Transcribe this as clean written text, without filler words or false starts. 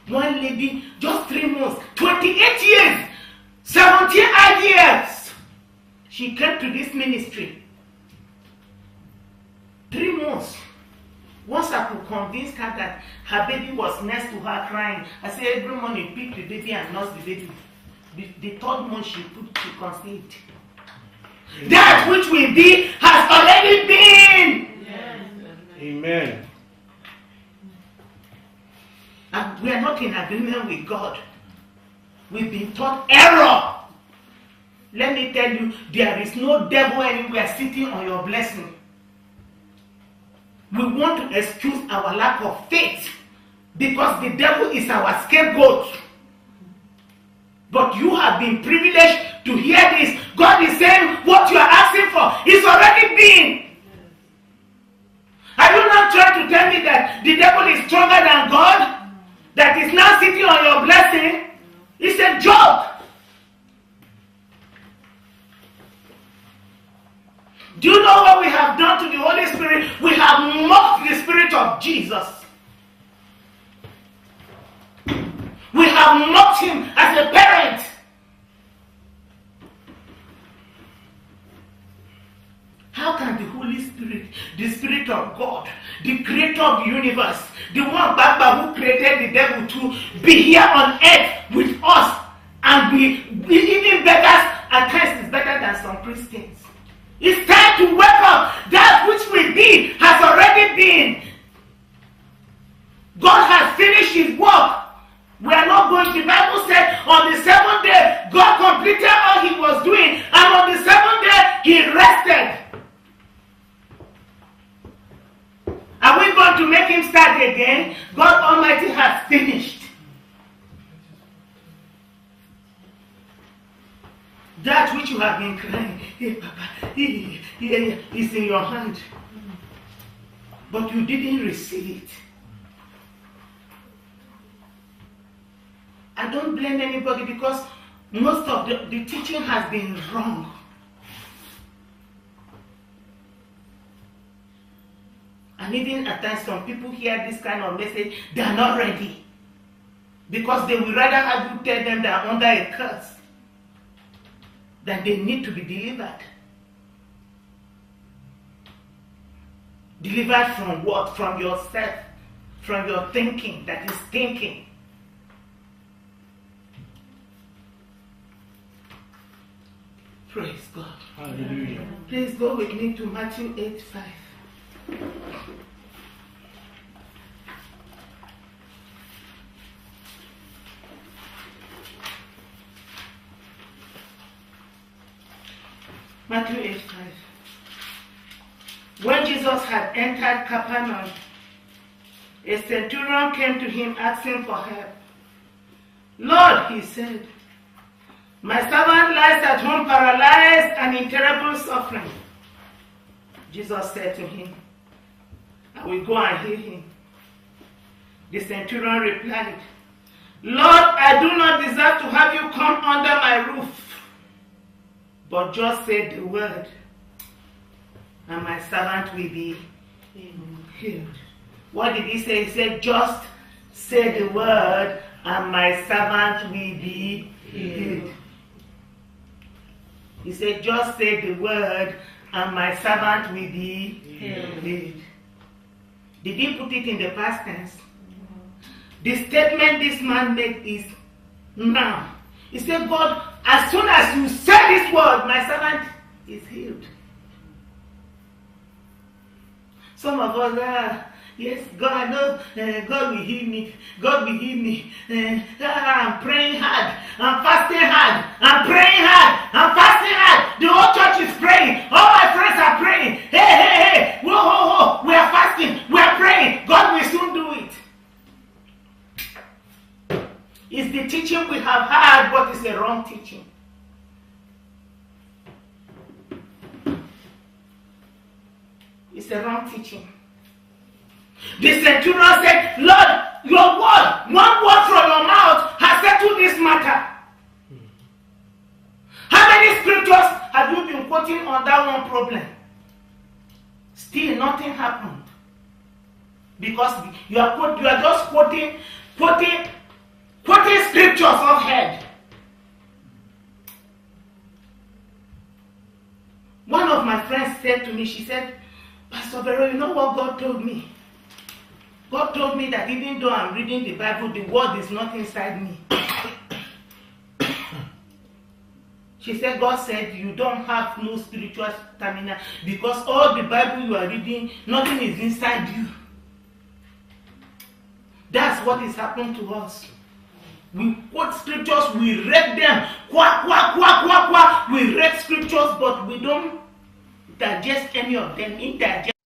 One lady, just 3 months, 28 years, 17 years. She came to this ministry. 3 months. Once I could convince her that her baby was next to her crying, I said every morning pick the baby and nurse the baby. The 3rd month she conceived. That which will be has already been. Amen. And we are not in agreement with God. We've been taught error. Let me tell you, there is no devil anywhere sitting on your blessing. We want to excuse our lack of faith because the devil is our scapegoat. But you have been privileged to hear this. God is saying what you are asking for is already been. Are you not trying to tell me that the devil is stronger than God? That is now sitting on your blessing? It's a joke. Do you know what we have done to the Holy Spirit? We have mocked the Spirit of Jesus. We have mocked him as a parent. How can the Holy Spirit, the Spirit of God, the creator of the universe, the one Baba who created the devil to be here on earth with us and be even better, at times is better than some Christians? It's time to wake up. That which will be has already been. God has finished his work. We are not going to. The Bible said on the 7th day, God completed all he was doing, and on the 7th day, he rested. Are we going to make him start again? God Almighty has finished. That which you have been crying, hey, Papa, is in your hand. But you didn't receive it. I don't blame anybody because most of the teaching has been wrong. And even at times some people hear this kind of message, they are not ready. Because they would rather have you tell them they are under a curse than they need to be delivered. Delivered from what? From yourself. From your thinking that is thinking. Praise God. Hallelujah. Please go with me to Matthew 8:5. Matthew 8:5. When Jesus had entered Capernaum, a centurion came to him asking for help. Lord, he said, my servant lies at home paralyzed and in terrible suffering. Jesus said to him, I will go and heal him. The centurion replied, Lord, I do not deserve to have you come under my roof, but just say the word, and my servant will be healed. What did he say? He said, just say the word, and my servant will be healed. He said, just say the word, and my servant will be healed. Did he put it in the past tense? The statement this man made is now. He said, God, as soon as you say this word, my servant is healed. Some of us, yes, God, I know God will heal me. God will heal me. I'm praying hard. I'm fasting hard. I'm praying hard. I'm fasting hard. The whole church is praying. All my friends are praying. Hey. Whoa, whoa, whoa. We are fasting. We are praying. God will soon do it. It's the teaching we have had, but it's a wrong teaching. It's a wrong teaching. The centurion said, Lord, your word, one word from your mouth has settled this matter. How many scriptures have you been quoting on that one problem? Still nothing happened. Because you are just quoting Putting scriptures off head. One of my friends said to me, she said, Pastor Vero, you know what God told me? God told me that even though I'm reading the Bible, the word is not inside me. She said, God said you don't have no spiritual stamina because all the Bible you are reading, nothing is inside you. That's what is happening to us. We quote scriptures, we read them, quack, quack, quack, quack, quack. We read scriptures, but we don't digest any of them. Indigest.